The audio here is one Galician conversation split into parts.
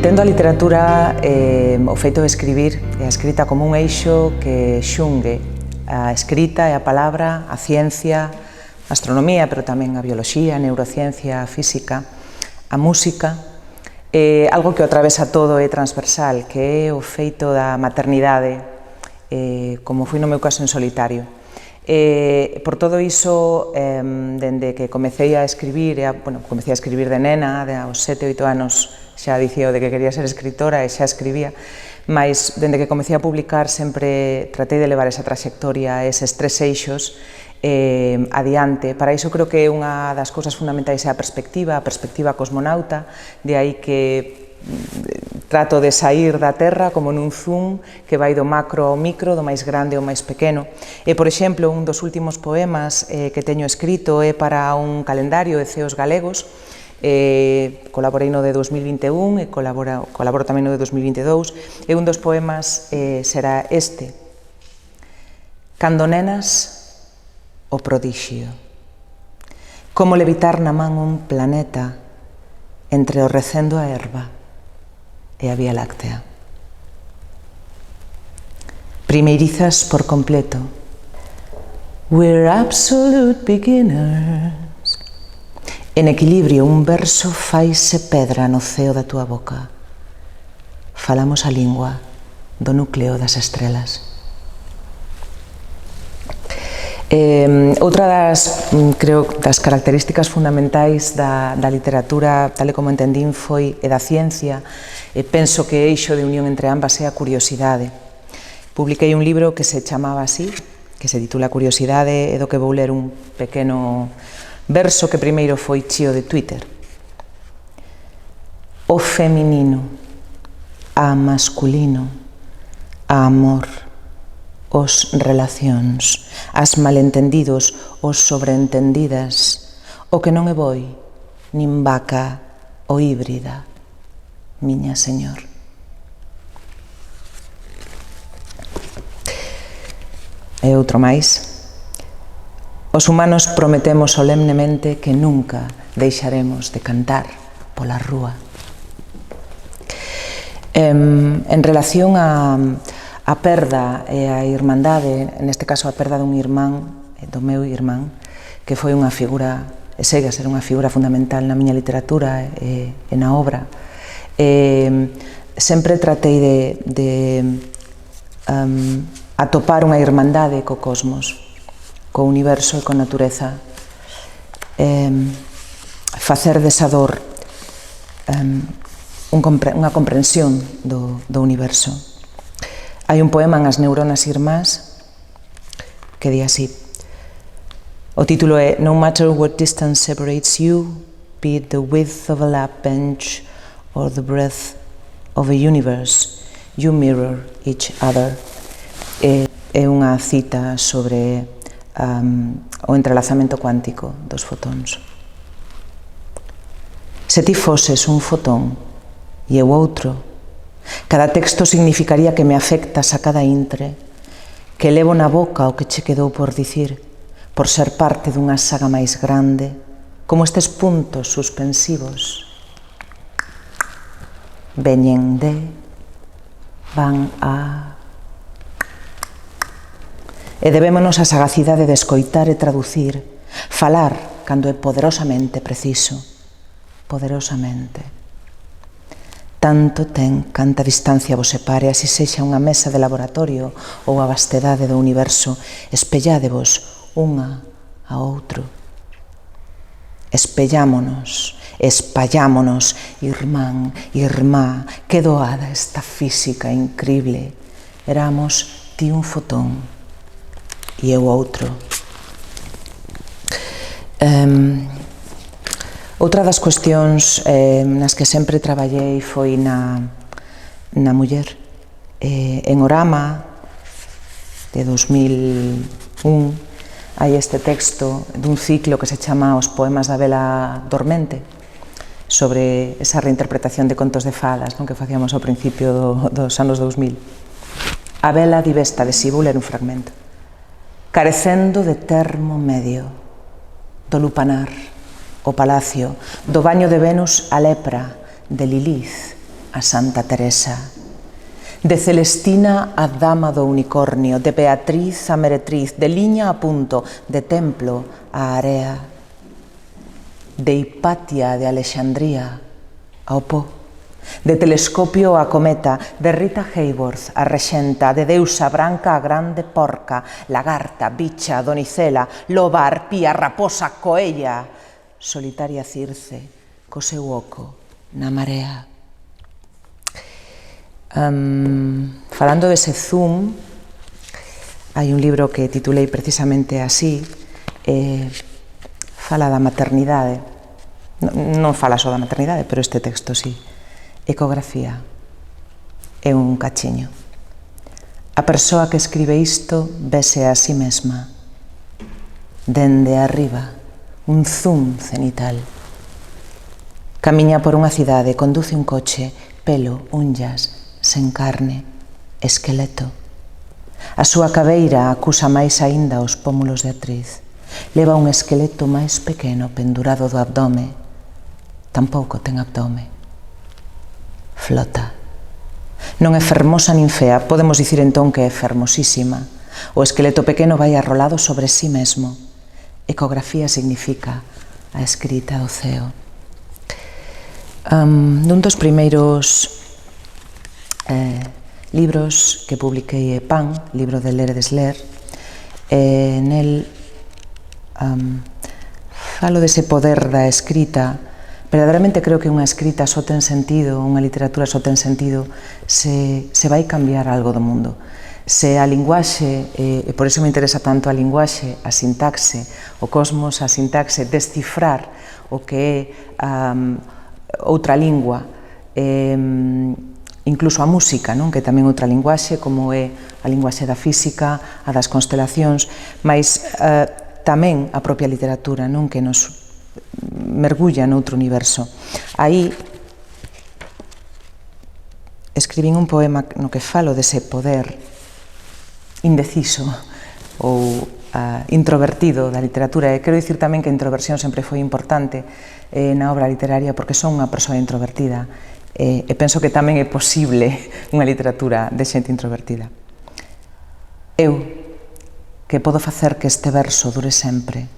Entendo a literatura, o feito de escribir e a escrita como un eixo que xungue a escrita e a palabra, a ciencia, a astronomía, pero tamén a bioloxía, a neurociencia, a física, a música, algo que o atravesa todo é transversal, que é o feito da maternidade, como foi no meu caso en solitario. Por todo iso, dende que comecei a escribir, comecei a escribir de nena, aos 7 ou 8 anos, xa dicía de que quería ser escritora e xa escribía, mas dende que comecei a publicar sempre tratei de levar esa traxectoria, eses tres eixos adiante. Para iso creo que unha das cousas fundamentais é a perspectiva cosmonauta, de aí que trato de sair da Terra como nun zoom que vai do macro ao micro, do máis grande ao máis pequeno. Por exemplo, un dos últimos poemas que teño escrito é para un calendario de ceos galegos. Colaborei no de 2021 e colaboro tamén no de 2022, e un dos poemas será este: Cando nenas, o prodixio. Como levitar na man un planeta entre o recendo a erva e a Vía Láctea. Primeirizas por completo. We're absolute beginners. En equilibrio, un verso faise pedra no ceo da túa boca. Falamos a lingua do núcleo das estrelas. Outra das características fundamentais da literatura, tal e como entendín, foi e da ciencia, penso que eixo de unión entre ambas é a curiosidade. Publiquei un libro que se chamaba así, que se titula Curiosidade, e do que vou ler un pequeno verso que primeiro foi chío de Twitter. O feminino, a masculino, a amor, os relacións, as malentendidos, os sobreentendidas, o que non é boi, nin vaca ou híbrida, miña señor. E outro máis. Os humanos prometemos solemnemente que nunca deixaremos de cantar pola rúa. En relación á perda e á irmandade, neste caso a perda dun irmán, do meu irmán, que foi unha figura, e segue a ser unha figura fundamental na miña literatura e na obra, sempre tratei de atopar unha irmandade co cosmos, co universo e con natureza, facer desa dor unha comprensión do universo. Hai un poema en As neuronas irmás que di así. O título é No matter what distance separates you, be it the width of a lap bench or the breadth of a universe, you mirror each other. É unha cita sobre o entrelazamento cuántico dos fotóns. Se ti foses un fotón e eu outro, cada texto significaría que me afectas a cada intre, que levo na boca o que che quedou por dicir, por ser parte dunha saga máis grande, como estes puntos suspensivos. Veñen de, van a... E debémonos a sagacidade de escoitar e traducir, falar cando é poderosamente preciso, poderosamente. Tanto ten canta distancia vos separe, así sexa unha mesa de laboratorio ou a vastedade do universo, espelládevos unha a outro. Espellámonos, espallámonos, irmán, irmá, que doada esta física incrible. Éramos ti un fotón e eu outro. Outra das cuestións nas que sempre traballei foi na muller. En Orama, de 2001, hai este texto dun ciclo que se chama Os poemas da Bela Dormente, sobre esa reinterpretación de contos de fadas que facíamos ao principio dos anos 2000. A Bela divesta de si, vou ler un fragmento. Carecendo de termo medio, do lupanar, o palacio, do baño de Venus a lepra, de Lilith a Santa Teresa, de Celestina a Dama do Unicornio, de Beatriz a Meretriz, de Liña a Punto, de Templo a Area, de Hipatia de Alexandría ao Po, de Telescopio a Cometa, de Rita Hayworth a Rexenta, de Deusa Branca a Grande Porca, Lagarta, Bicha, Donicela, Loba, Arpía, Raposa, Coella, Solitaria Circe, co seu oco na marea. Falando dese zoom, hai un libro que titulei precisamente así, fala da maternidade, non fala só da maternidade, pero este texto sí. Ecografía é un cachiño. A persoa que escribe isto vese a si mesma, dende arriba, un zoom cenital. Camiña por unha cidade, conduce un coche, pelo, unllas, sen carne, esqueleto. A súa cabeira acusa máis aínda os pómulos de atriz. Leva un esqueleto máis pequeno pendurado do abdome. Tampouco ten abdome. Flota. Non é fermosa nin fea, podemos dicir entón que é fermosísima. O esqueleto pequeno vai arrolado sobre si mesmo. Ecografía significa a escrita do ceo. Nun dos primeiros libros que publiquei é Pan, libro de ler e desler, nel falo dese poder da escrita. Verdadeiramente creo que unha escrita só ten sentido, unha literatura só ten sentido se vai cambiar algo do mundo. Se a linguaxe, e por iso me interesa tanto a linguaxe, a sintaxe, o cosmos, a sintaxe, descifrar o que é outra lingua, incluso a música, non? Que tamén outra linguaxe, como é a linguaxe da física, a das constelacións, mas tamén a propia literatura, non? Que nos mergulla noutro universo. Aí escribín un poema no que falo dese poder indeciso ou introvertido da literatura, e quero dicir tamén que a introversión sempre foi importante na obra literaria, porque son unha persoa introvertida e penso que tamén é posible unha literatura de xente introvertida. Eu, que podo facer que este verso dure sempre,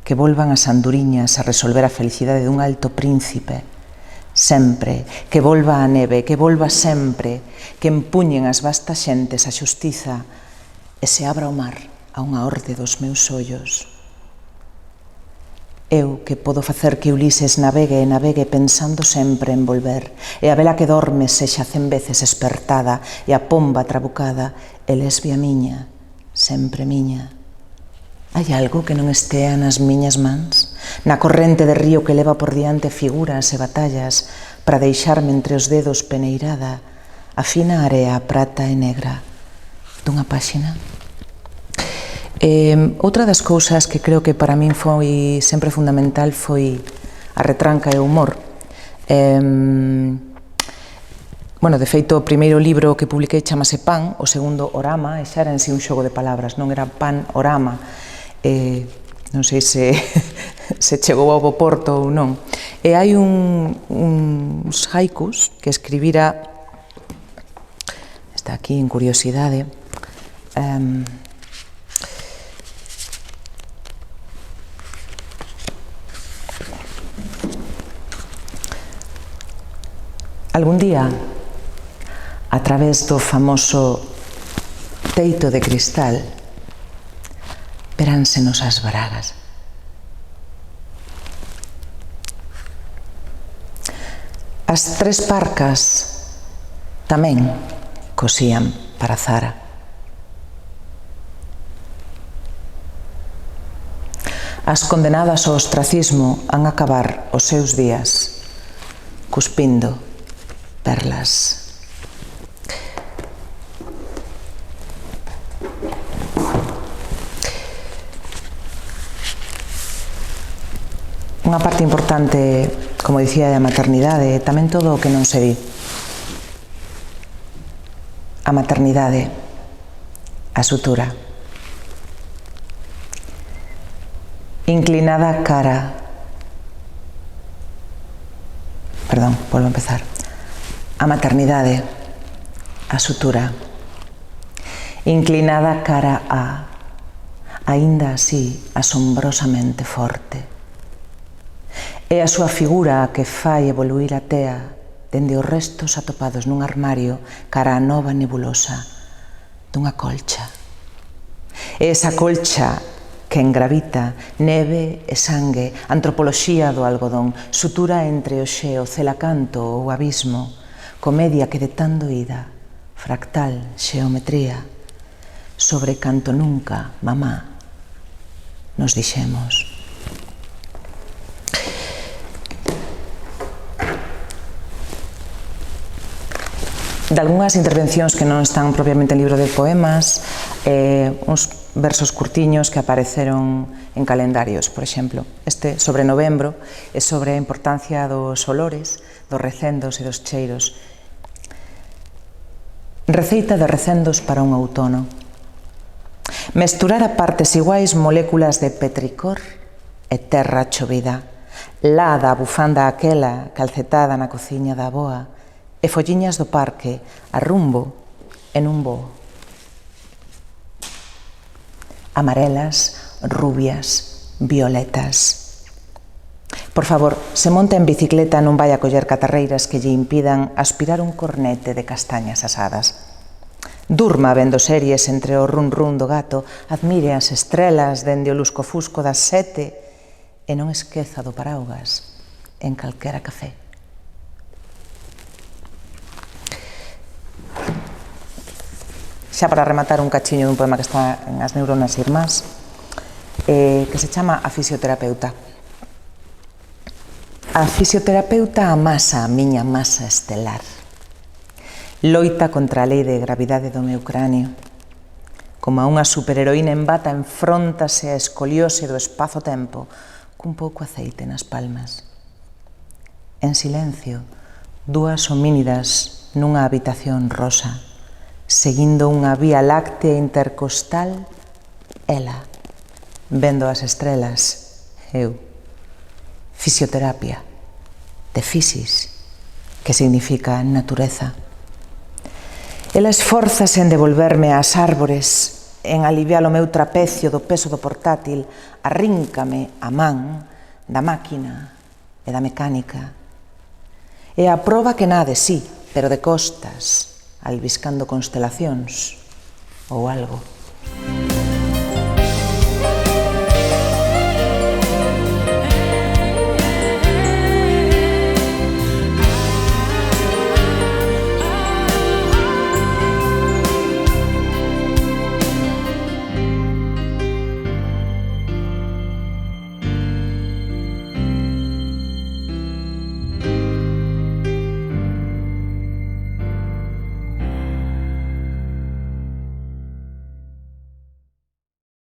que volvan as anduriñas a resolver a felicidade dun alto príncipe, sempre, que volva a neve, que volva sempre, que empuñen as vastas xentes a xustiza e se abra o mar a unha orde dos meus ollos. Eu, que podo facer que Ulises navegue e navegue pensando sempre en volver, e a vela que dorme sexa 100 veces espertada, e a pomba trabucada e lesbia miña, sempre miña. Hai algo que non estea nas miñas mans? Na corrente de río que leva por diante figuras e batallas para deixarme entre os dedos peneirada a fina area prata e negra dunha páxina? Outra das cousas que creo que para min foi sempre fundamental foi a retranca e o humor. De feito, o primeiro libro que publiquei chamase Pan, o segundo Orama, e xa era en si un xogo de palabras, non era Pan, Orama. Non sei se chegou ao bo porto ou non. E hai uns haikus que escribira, está aquí en curiosidade, algún día, a través do famoso teito de cristal, veránsenos as bragas. As tres parcas tamén cosían para Zara. As condenadas ao ostracismo han acabar os seus días cuspindo perlas. Unha parte importante, como dicía, da maternidade, tamén todo o que non se di. A maternidade, a sutura. Inclinada cara. Perdón, volvo a empezar. A maternidade, a sutura, inclinada cara a, aínda así asombrosamente forte. É a súa figura a que fai evoluir a tea dende os restos atopados nun armario cara a nova nebulosa dunha colcha. É esa colcha que engravita neve e sangue, antropoloxía do algodón, sutura entre o xeo, celacanto ou abismo, comedia que de tan doída, fractal, xeometría, sobre canto nunca, mamá, nos dixemos. De algunhas intervencións que non están propiamente en libro de poemas, uns versos curtiños que apareceron en calendarios, por exemplo. Este, sobre novembro, é sobre a importancia dos olores, dos recendos e dos cheiros. Receita de recendos para un outono. Mesturar a partes iguais moléculas de petricor e terra chovida, lá da bufanda aquela calcetada na cociña da avoa, e folliñas do parque a rumbo en un voo. Amarelas, rubias, violetas. Por favor, se monta en bicicleta non vai a coller catarreiras que lle impidan aspirar un cornete de castañas asadas. Durma vendo series entre o run-run do gato, admire as estrelas dende o lusco-fusco das 7 e non esqueza do paraugas en calquera café. Xa para rematar un cachiño dun poema que está en As neuronas irmás, que se chama A fisioterapeuta. A fisioterapeuta amasa a miña masa estelar. Loita contra a lei de gravidade do meu cráneo. Como a unha superheroína en bata enfróntase a escoliose do espazo-tempo cun pouco aceite nas palmas. En silencio, dúas homínidas nunha habitación rosa, seguindo unha vía láctea intercostal, ela, vendo as estrelas, eu. Fisioterapia, de fisis, que significa natureza. Ela esfórzase en devolverme ás árbores, en aliviar o meu trapecio do peso do portátil, arríncame a man da máquina e da mecánica. E a proba que nade, sí, pero de costas, albiscando constelacións ou algo.